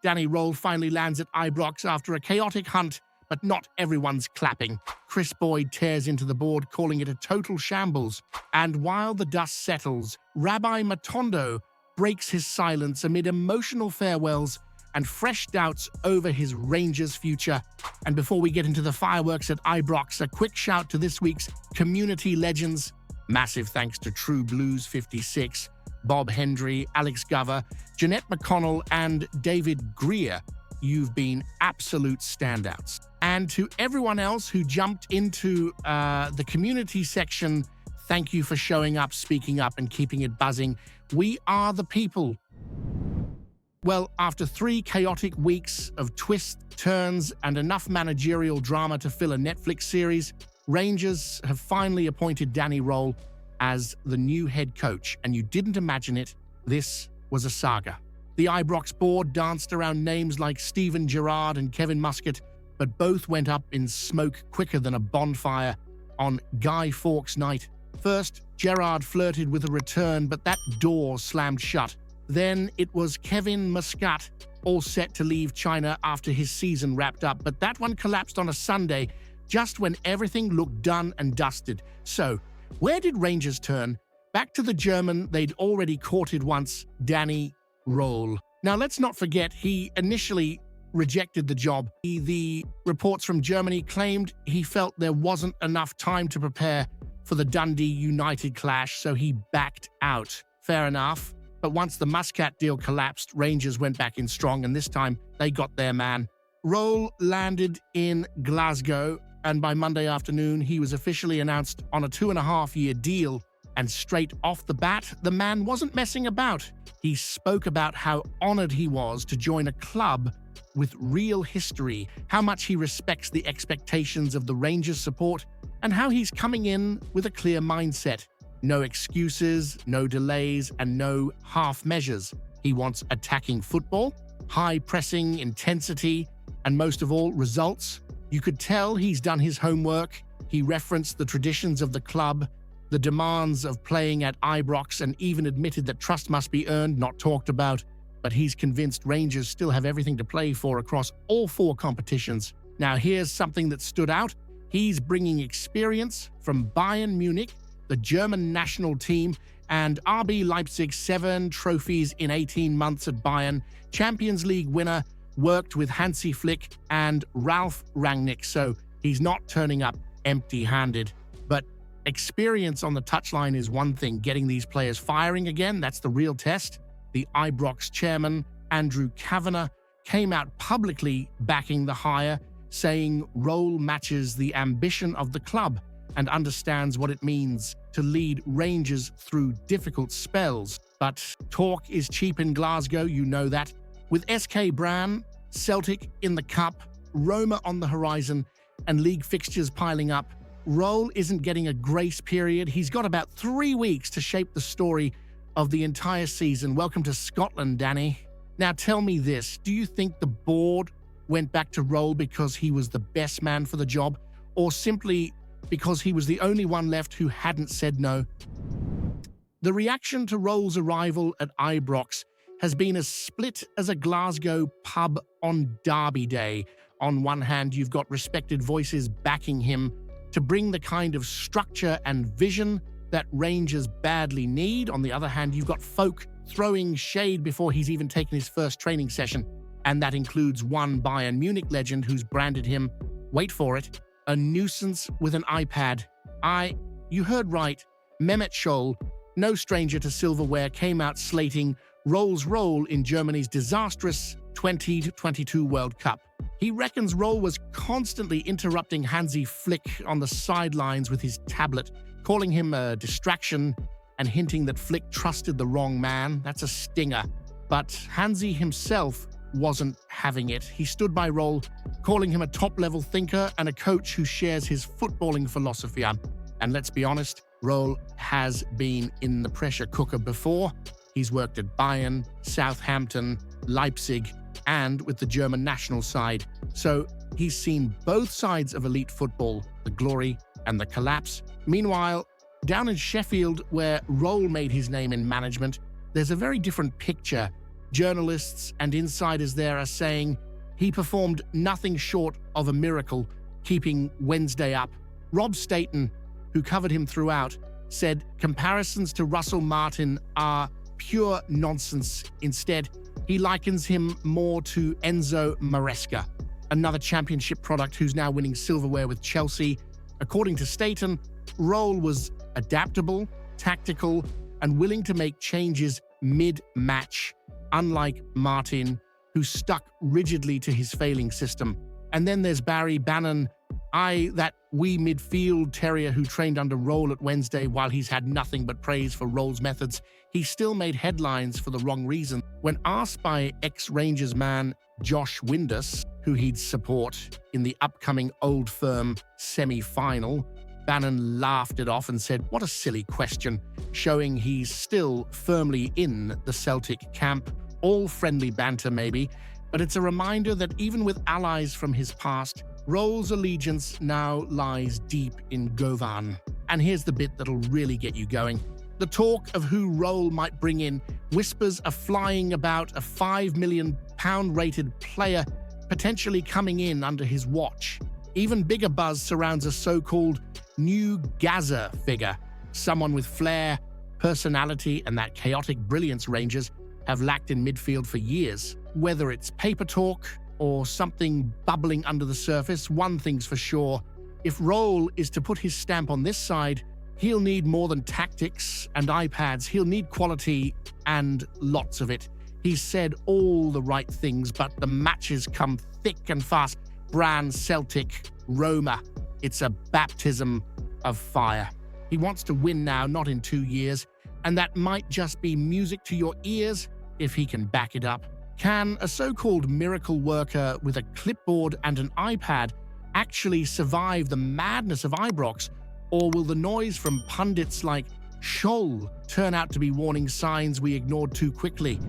Danny Rohl finally lands at Ibrox after a chaotic hunt, but not everyone's clapping. Kris Boyd tears into the board, calling it a total shambles. And while the dust settles, Rabbi Matondo breaks his silence amid emotional farewells and fresh doubts over his Rangers' future. And before we get into the fireworks at Ibrox, a quick shout to this week's community legends. Massive thanks to True Blues 56, Bob Hendry, Alex Govan, Jeanette McConnell, and David Greer. You've been absolute standouts. And to everyone else who jumped into the community section, thank you for showing up, speaking up, and keeping it buzzing. We are the people. Well, after 3 chaotic weeks of twists, turns, and enough managerial drama to fill a Netflix series, Rangers have finally appointed Danny Rohl as the new head coach. And you didn't imagine it, this was a saga. The Ibrox board danced around names like Steven Gerrard and Kevin Muscat, but both went up in smoke quicker than a bonfire on Guy Fawkes night. First, Gerrard flirted with a return, but that door slammed shut. Then it was Kevin Muscat, all set to leave China after his season wrapped up, but that one collapsed on a Sunday, just when everything looked done and dusted. So, where did Rangers turn? Back to the German they'd already courted once, Danny Rohl. Now, let's not forget, he initially rejected the job. The reports from Germany claimed he felt there wasn't enough time to prepare for the Dundee United clash, so he backed out. Fair enough. But once the Muscat deal collapsed, Rangers went back in strong, and this time they got their man. Rohl landed in Glasgow, and by Monday afternoon, he was officially announced on a 2.5-year deal. And straight off the bat, the man wasn't messing about. He spoke about how honored he was to join a club with real history, how much he respects the expectations of the Rangers support, and how he's coming in with a clear mindset. No excuses, no delays, and no half measures. He wants attacking football, high pressing, intensity, and most of all, results. You could tell he's done his homework. He referenced the traditions of the club, the demands of playing at Ibrox, and even admitted that trust must be earned, not talked about. But he's convinced Rangers still have everything to play for across all 4 competitions. Now here's something that stood out. He's bringing experience from Bayern Munich, the German national team, and RB Leipzig, 7 trophies in 18 months at Bayern, Champions League winner, worked with Hansi Flick and Ralf Rangnick, so he's not turning up empty-handed. But experience on the touchline is one thing. Getting these players firing again, that's the real test. The Ibrox chairman, Andrew Kavanagh, came out publicly backing the hire, saying Rohl matches the ambition of the club and understands what it means to lead Rangers through difficult spells. But talk is cheap in Glasgow, you know that. With SK Brann, Celtic in the cup, Roma on the horizon, and league fixtures piling up, Rohl isn't getting a grace period. He's got about 3 weeks to shape the story of the entire season. Welcome to Scotland, Danny. Now tell me this, do you think the board went back to Rohl because he was the best man for the job, or simply because he was the only one left who hadn't said no? The reaction to Rohl's arrival at Ibrox has been as split as a Glasgow pub on Derby Day. On one hand, you've got respected voices backing him to bring the kind of structure and vision that Rangers badly need. On the other hand, you've got folk throwing shade before he's even taken his first training session. And that includes one Bayern Munich legend who's branded him, wait for it, a nuisance with an iPad. You heard right, Mehmet Scholl, no stranger to silverware, came out slating Rohl's role in Germany's disastrous 2022 World Cup. He reckons Rohl was constantly interrupting Hansi Flick on the sidelines with his tablet, calling him a distraction and hinting that Flick trusted the wrong man. That's a stinger. But Hansi himself wasn't having it. He stood by Rohl, calling him a top-level thinker and a coach who shares his footballing philosophy. And let's be honest, Rohl has been in the pressure cooker before. He's worked at Bayern, Southampton, Leipzig, and with the German national side. So he's seen both sides of elite football, the glory and the collapse. Meanwhile, down in Sheffield, where Rohl made his name in management, there's a very different picture. Journalists and insiders there are saying he performed nothing short of a miracle, keeping Wednesday up. Rob Staten, who covered him throughout, said comparisons to Russell Martin are pure nonsense. Instead, he likens him more to Enzo Maresca, another championship product who's now winning silverware with Chelsea. According to Staten, Rohl was adaptable, tactical, and willing to make changes mid-match, unlike Martin, who stuck rigidly to his failing system. And then there's Barry Bannon, that wee midfield terrier who trained under Rohl at Wednesday. While he's had nothing but praise for Rohl's methods, he still made headlines for the wrong reason. When asked by ex-Rangers man Josh Windus who he'd support in the upcoming Old Firm semi-final, Bannon laughed it off and said, "What a silly question," showing he's still firmly in the Celtic camp. All friendly banter maybe, but it's a reminder that even with allies from his past, Rohl's allegiance now lies deep in Govan. And here's the bit that'll really get you going. The talk of who Rohl might bring in, whispers are flying about a £5 million rated player potentially coming in under his watch. Even bigger buzz surrounds a so-called new Gaza figure, someone with flair, personality, and that chaotic brilliance Rangers have lacked in midfield for years. Whether it's paper talk or something bubbling under the surface, one thing's for sure: if Rohl is to put his stamp on this side, he'll need more than tactics and iPads. He'll need quality, and lots of it. He's said all the right things, but the matches come thick and fast. Brann, Celtic, Roma. It's a baptism of fire. He wants to win now, not in 2 years, and that might just be music to your ears if he can back it up. Can a so-called miracle worker with a clipboard and an iPad actually survive the madness of Ibrox, or will the noise from pundits like Scholl turn out to be warning signs we ignored too quickly?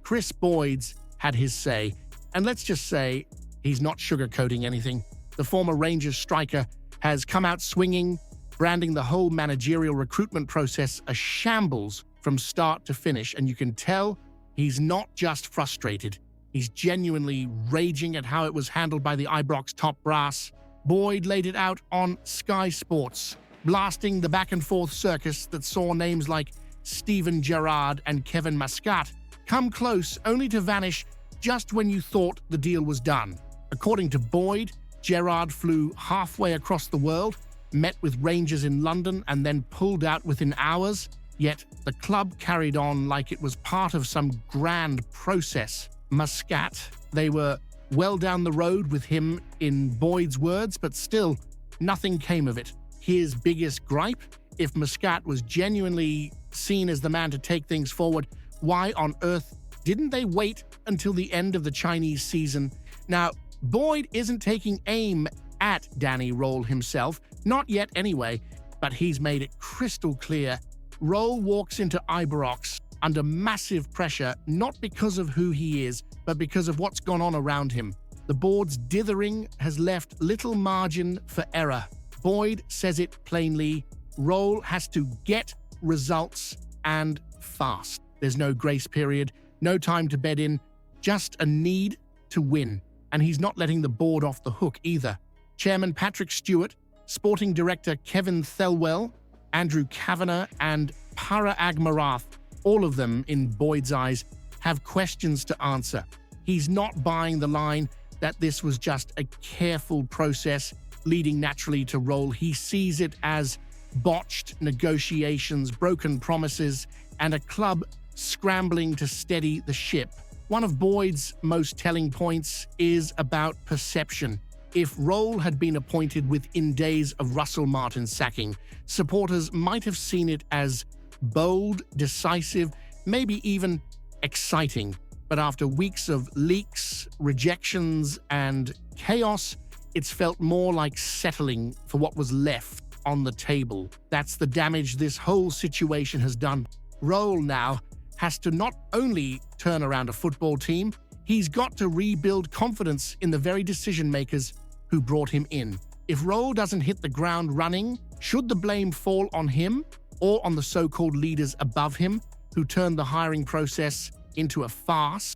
Kris Boyd's had his say, and let's just say he's not sugarcoating anything. The former Rangers striker has come out swinging, branding the whole managerial recruitment process a shambles from start to finish, and you can tell he's not just frustrated. He's genuinely raging at how it was handled by the Ibrox top brass. Boyd laid it out on Sky Sports, blasting the back-and-forth circus that saw names like Steven Gerrard and Kevin Muscat come close only to vanish just when you thought the deal was done. According to Boyd, Gerrard flew halfway across the world, met with Rangers in London, and then pulled out within hours. Yet the club carried on like it was part of some grand process. Muscat, they were well down the road with him in Boyd's words, but still, nothing came of it. His biggest gripe: if Muscat was genuinely seen as the man to take things forward, why on earth didn't they wait until the end of the Chinese season? Now, Boyd isn't taking aim at Danny Rohl himself, not yet anyway, but he's made it crystal clear Rohl walks into Ibrox under massive pressure, not because of who he is, but because of what's gone on around him. The board's dithering has left little margin for error. Boyd says it plainly: Rohl has to get results, and fast. There's no grace period, no time to bed in, just a need to win. And he's not letting the board off the hook either. Chairman Patrick Stewart, Sporting Director Kevin Thelwell, Andrew Kavanagh, and Para Agmarath, all of them, in Boyd's eyes, have questions to answer. He's not buying the line that this was just a careful process leading naturally to Rohl. He sees it as botched negotiations, broken promises, and a club scrambling to steady the ship. One of Boyd's most telling points is about perception. If Rohl had been appointed within days of Russell Martin's sacking, supporters might have seen it as bold, decisive, maybe even exciting. But after weeks of leaks, rejections, and chaos, it's felt more like settling for what was left on the table. That's the damage this whole situation has done. Rohl now has to not only turn around a football team, he's got to rebuild confidence in the very decision-makers who brought him in. If Rohl doesn't hit the ground running, should the blame fall on him or on the so-called leaders above him who turned the hiring process into a farce.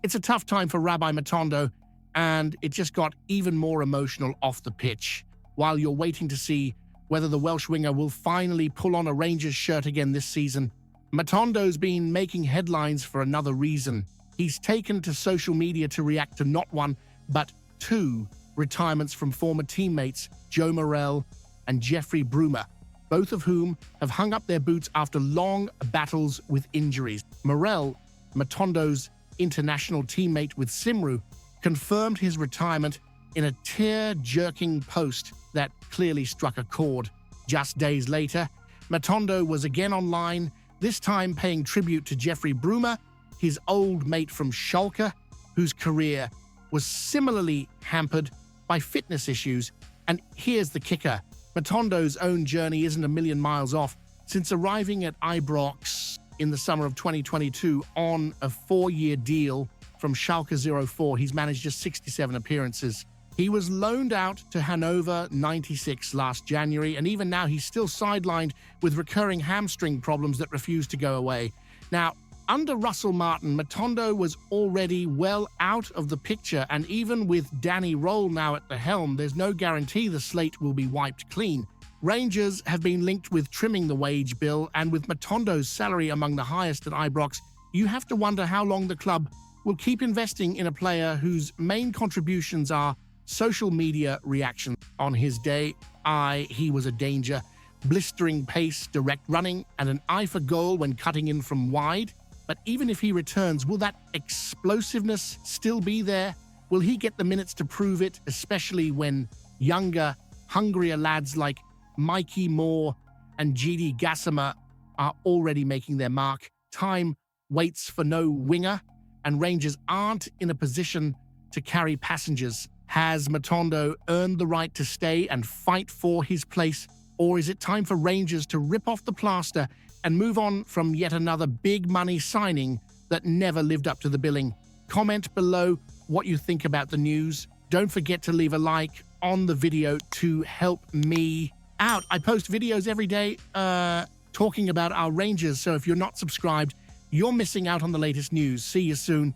It's a tough time for Rabbi Matondo, and it just got even more emotional off the pitch. While you're waiting to see whether the Welsh winger will finally pull on a Rangers shirt again this season, Matondo's been making headlines for another reason. He's taken to social media to react to not one, but two retirements from former teammates Joe Morrell and Jeffrey Brumer, both of whom have hung up their boots after long battles with injuries. Morrell, Matondo's international teammate with Cymru, confirmed his retirement in a tear-jerking post that clearly struck a chord. Just days later, Matondo was again online, this time paying tribute to Jeffrey Brumer, his old mate from Schalke, whose career was similarly hampered by fitness issues. And here's the kicker. Matondo's own journey isn't a million miles off. Since arriving at Ibrox in the summer of 2022 on a 4-year deal from Schalke 04, he's managed just 67 appearances. He was loaned out to Hannover 96 last January, and even now he's still sidelined with recurring hamstring problems that refuse to go away. Now, under Russell Martin, Matondo was already well out of the picture, and even with Danny Rohl now at the helm, there's no guarantee the slate will be wiped clean. Rangers have been linked with trimming the wage bill, and with Matondo's salary among the highest at Ibrox, you have to wonder how long the club will keep investing in a player whose main contributions are social media reactions. On his day, he was a danger. Blistering pace, direct running, and an eye for goal when cutting in from wide. But even if he returns, will that explosiveness still be there? Will he get the minutes to prove it, especially when younger, hungrier lads like Mikey Moore and GD Gassama are already making their mark? Time waits for no winger, and Rangers aren't in a position to carry passengers. Has Matondo earned the right to stay and fight for his place? Or is it time for Rangers to rip off the plaster and move on from yet another big money signing that never lived up to the billing? Comment below what you think about the news. Don't forget to leave a like on the video to help me out. I post videos every day talking about our Rangers, so if you're not subscribed, you're missing out on the latest news. See you soon.